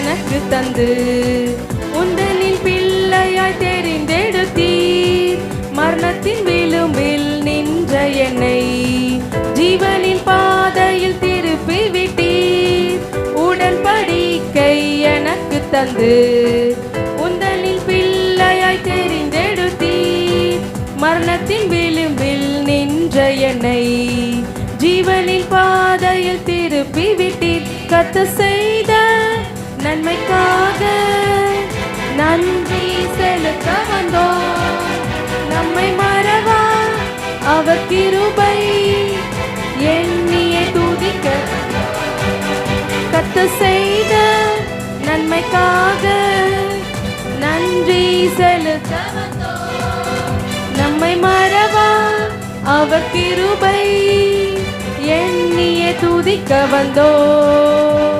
எனக்கு தந்து உந்தனில் பிள்ளையாய் தெரிந்தெடுத்தீர். மரணத்தின் விளிம்பில் நின்ற என்னை ஜீவனின் பாதையில் திருப்பி விட்டீர். உடன்படிக்கை எனக்கு தந்து உந்தனில் பிள்ளையாய் தெரிந்தெடுத்தீர். மரணத்தின் விளிம்பில் நின்ற என்னை ஜீவனின் பாதையில் திருப்பி விட்டீர். கர்த்தர் செய்த நன்மைக்காக நன்றி செலுத்த வந்தோம். நம்மை மறவா அவர் கிருபை எண்ணியே துதிக்க. கர்த்தர் செய்த நன்மைக்காக நன்றி செலுத்த வந்தோம். நம்மை மறவா அவர் கிருபை எண்ணியே துதிக்க வந்தோம்.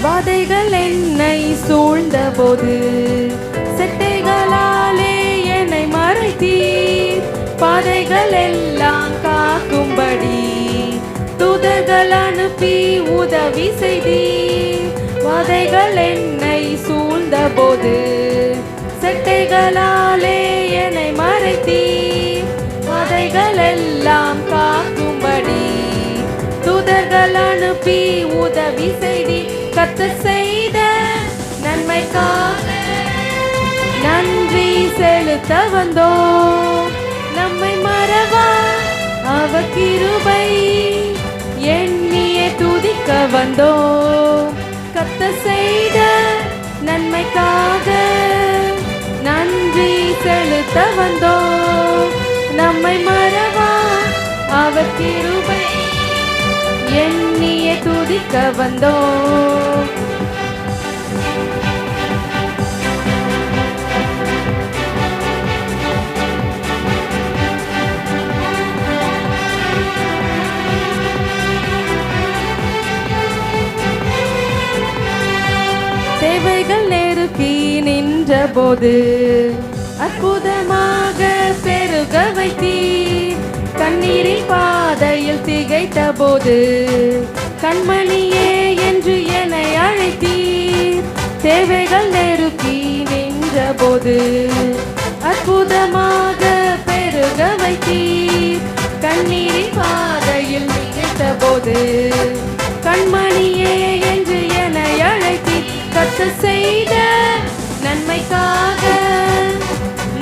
வாதைகள் என்னை சூழ்ந்த போது செட்டைகளாலே என்னை மறைத்தீர். பாதைகள் எல்லாம் காக்கும்படி தூதர்கள் அனுப்பி உதவி செய்தீர். வாதைகள் என்னை சூழ்ந்த போது செட்டைகளாலே என்னை மறைத்தீர். பாதைகள் எல்லாம் காக்கும்படி தூதர்கள் அனுப்பி உதவி செய்தீர். கர்த்தர் செய்த நன்மைக்காக நன்றி செலுத்த வந்தோம். நம்மை மறவா அவர் கிருபை எண்ணியே துதிக்க வந்தோம். கர்த்தர் செய்த நன்மைக்காக நன்றி செலுத்த வந்தோம். நம்மை மறவா அவர் கிருபை எண்ணியே துதிக்க வந்தோம். தேவைகள் நெருக்கி நின்ற போது அற்புதமாக பெருக வைத்தீர். கண்ணீரின் பாதையில் திகைத்த போது கண்மணியே என்று என்னை அழைத்தீர். தேவைகள் நெருக்கி நின்ற போது அற்புதமாக பெருக வைத்தீர். கண்ணீரின் பாதையில் திகைத்த போது கண்மணியே என்று என்னை அழைத்தீர். கர்த்தர் செய்த நன்மைக்காக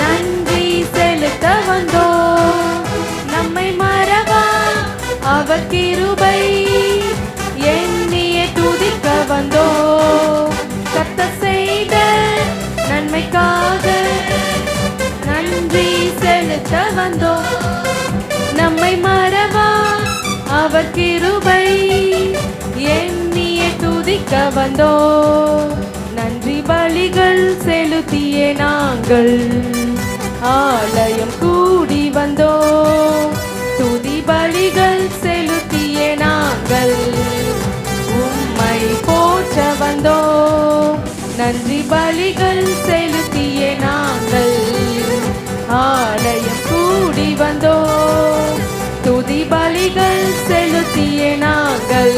நன்றி செலுத்த வந்தோம். நம்மை மறவா அவர் கிருபை எண்ணியே துதிக்க வந்தோம். கர்த்தர் செய்த நன்மைக்காக நன்றி செலுத்த வந்தோம். நம்மை மறவா அவர் கிருபை எண்ணியே துதிக்க வந்தோம். நன்றி பலிகள் செலுத்தியே நாங்கள் ஆலயம் கூடி வந்தோம். துதி பலிகள் செலுத்தியே நாங்கள் உம்மை போற்ற வந்தோம். நன்றி பலிகள் செலுத்தியே நாங்கள் ஆலயம் கூடி வந்தோம். துதி பலிகள் செலுத்தியே நாங்கள்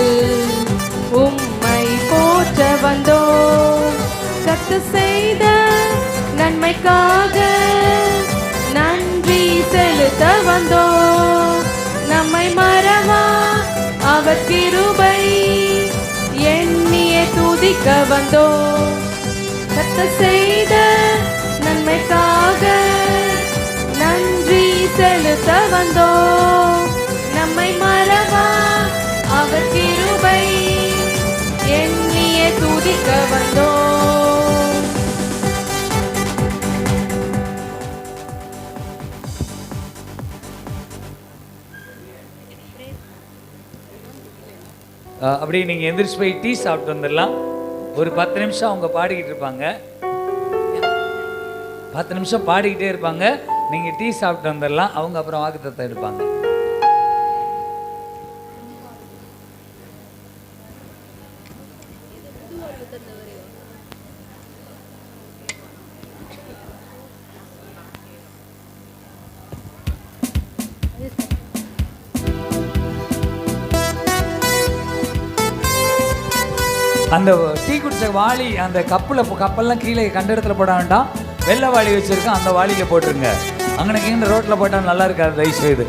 உம்மை போற்ற வந்தோம். கர்த்தர் செய்த நன்மைக்காக நன்றி செலுத்த வந்தோம். நம்மை மறவா அவர் கிருபை எண்ணியே துதிக்க வந்தோம். கர்த்தர் செய்த நன்மைக்காக நன்றி செலுத்த வந்தோம். நம்மை மறவா அவர் கிருபை எண்ணியே துதிக்க வந்தோம். அப்படியே நீங்கள் எந்திரிச்சு போய் டீ சாப்பிட்டு வந்துடலாம். ஒரு 10 நிமிஷம் அவங்க பாடிக்கிட்டு இருப்பாங்க. 10 நிமிஷம் பாடிக்கிட்டே இருப்பாங்க. நீங்கள் டீ சாப்பிட்டு வந்துடலாம். அவங்க அப்புறம் வாக்குத்தத்தம் எடுப்பாங்க. அந்த டீ குடிச்ச வாளி அந்த கப்பல்லாம் கீழே கண்ட இடத்துல போட வேண்டாம். வெள்ளை வாளி வச்சிருக்கேன், அந்த வாளியில போட்டுருங்க. அங்கே கீழே ரோட்டில் போட்டால் நல்லா இருக்காது, தயவு செய்து.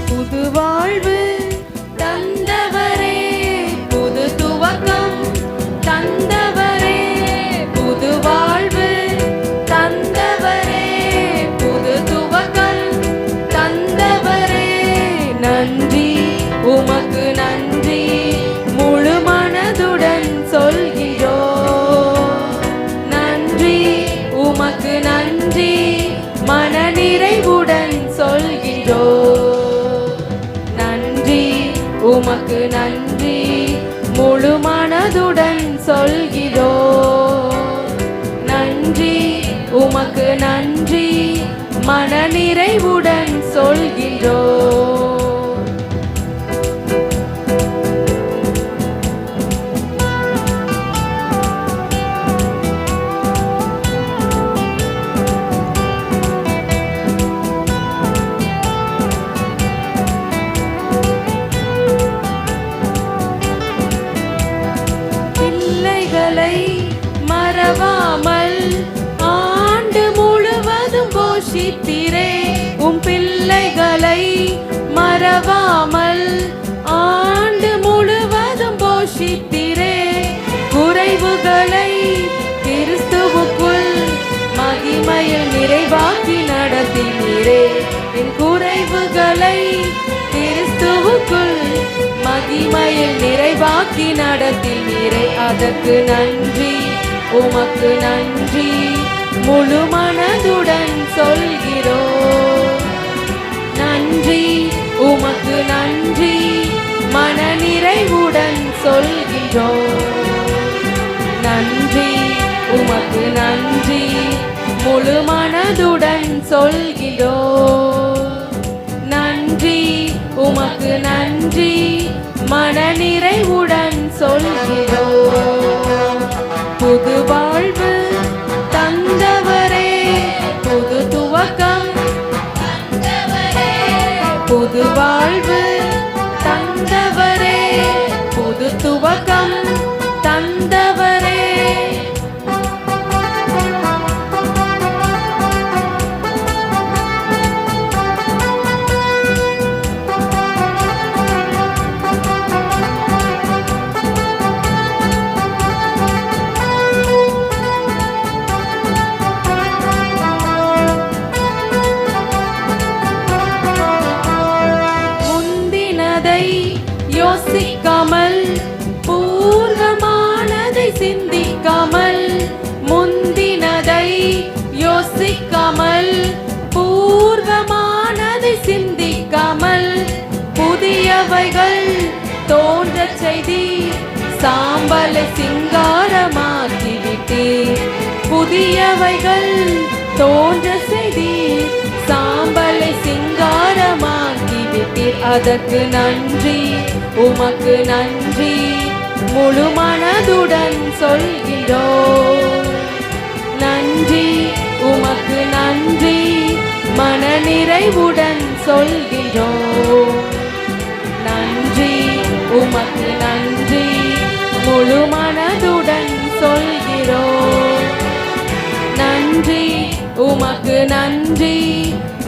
புது வாழ்வு தந்தவரே, புது துவக்கம் தந்தவரே, புது வாழ்வு தந்தவரே, புது துவக்கம் தந்தவரே, நன்றி உமக்கு நன்றி முழு மனதுடன் சொல்கிறோம். நன்றி உமக்கு நன்றி மனநிறைவுடன் சொல்கிறோம். நன்றி உமக்கு நன்றி முழு மனதுடன் சொல்கிறோம். நன்றி உமக்கு நன்றி மனநிறைவுடன் சொல்கிறோம். மறவாமல் ஆண்டு முழுவதும் போஷித்திரே, உம் பிள்ளைகளை மறவாமல் ஆண்டு முழுவதும் போஷித்திரே, குறைவுகளை கிறிஸ்துவுக்குள் மகிமையில் நிறைவாக்கி நடத்தினீரே. என் குறைவுகளை கிறிஸ்துவுக்குள் மகிமையில் நிறைவாக்கி நடத்தினீரே. அதற்கு நன்றி உமக்கு நன்றி முழு மனதுடன் சொல்கிறோம். நன்றி உமக்கு நன்றி மனநிறைவுடன் சொல்கிறோம். நன்றி உமக்கு நன்றி முழு மனதுடன் சொல்கிறோம். நன்றி உமக்கு நன்றி மனநிறைவுடன் சொல்கிறோம். புது வாழ்வு தந்தவரே, புது துவக்கம் தந்தவரே, புது வாழ்வு தந்தவரே, புது துவக்கம் தந்தவரே. யோசிக்காமல் பூர்வமானதை சிந்திக்காமல், முந்தினதை யோசிக்காமல் பூர்வமானதை சிந்திக்காமல், புதியவைகள் தோன்றச் செய்தி சாம்பலை சிங்காரமாக்கிவிட்டீர். புதியவைகள் தோன்ற செய்தி சாம்பலை சிங்காரமாக்கிவிட்டீர். அதற்கு நன்றி உமக்கு நன்றி முழு மனதுடன் சொல்கிறோம். நன்றி உமக்கு நன்றி மனநிறைவுடன் சொல்கிறோம். நன்றி உமக்கு நன்றி முழு மனதுடன் சொல்கிறோம். நன்றி உமக்கு நன்றி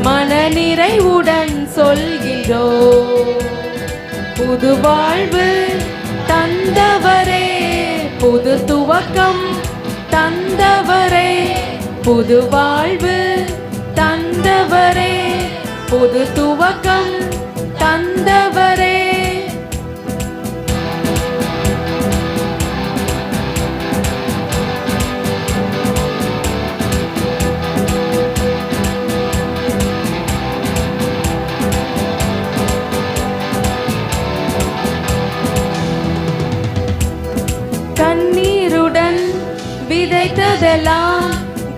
மனநிறைவுடன் சொல்கிறோம். புது வாழ்வு தந்தவரே, புது துவக்கம் தந்தவரே, புது வாழ்வு தந்தவரே, புது துவக்கம் தந்தவரே. கண்ணீருடன் விதைத்ததெல்லாம்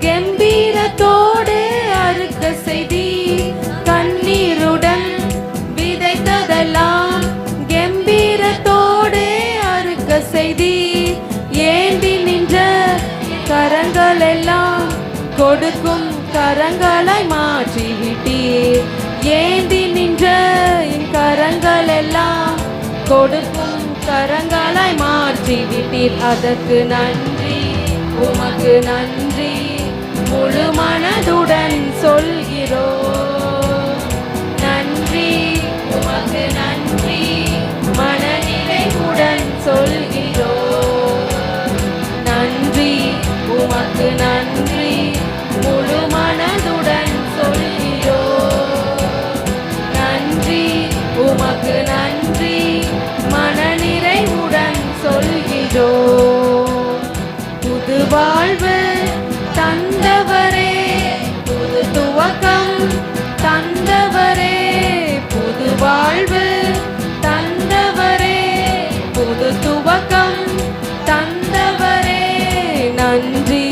கம்பீரத்தோடு கரங்கள் எல்லாம் கொடுக்கும் கரங்களை மாற்றிவிட்டீர். ஏந்தி நின்ற என் கரங்கள் எல்லாம் கொடுக்கும் கரங்களை மாற்றிவிட்டீர். அதற்கு நன்றி, உமக்கு நன்றி, முழு மனதுடன் சொல்கிறோம். நன்றி, உமக்கு நன்றி, மனநிறைவுடன் சொல்கிறோம். நன்றி, உமக்கு நன்றி, முழு மனதுடன் சொல்கிறோம். நன்றி, உமக்கு நன்றி, மனநிறைவுடன் சொல்கிறோம். புது வாழ்வு தந்தவரே, புது துவக்கம் தந்தவரே, புது வாழ்வு தந்தவரே, புது துவக்கம் தந்தவரே. நன்றி,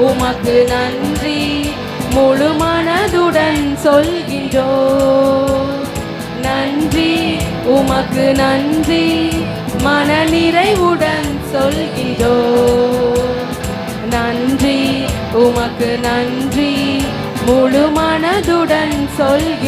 உமக்கு நன்றி, முழு மனதுடன் சொல்கின்றோம். நன்றி, உமக்கு நன்றி, மனநிறைவுடன் சொல்கின்றோம். நன்றி, உமக்கு நன்றி, முழு மனதுடன் சொல்கிறோம்.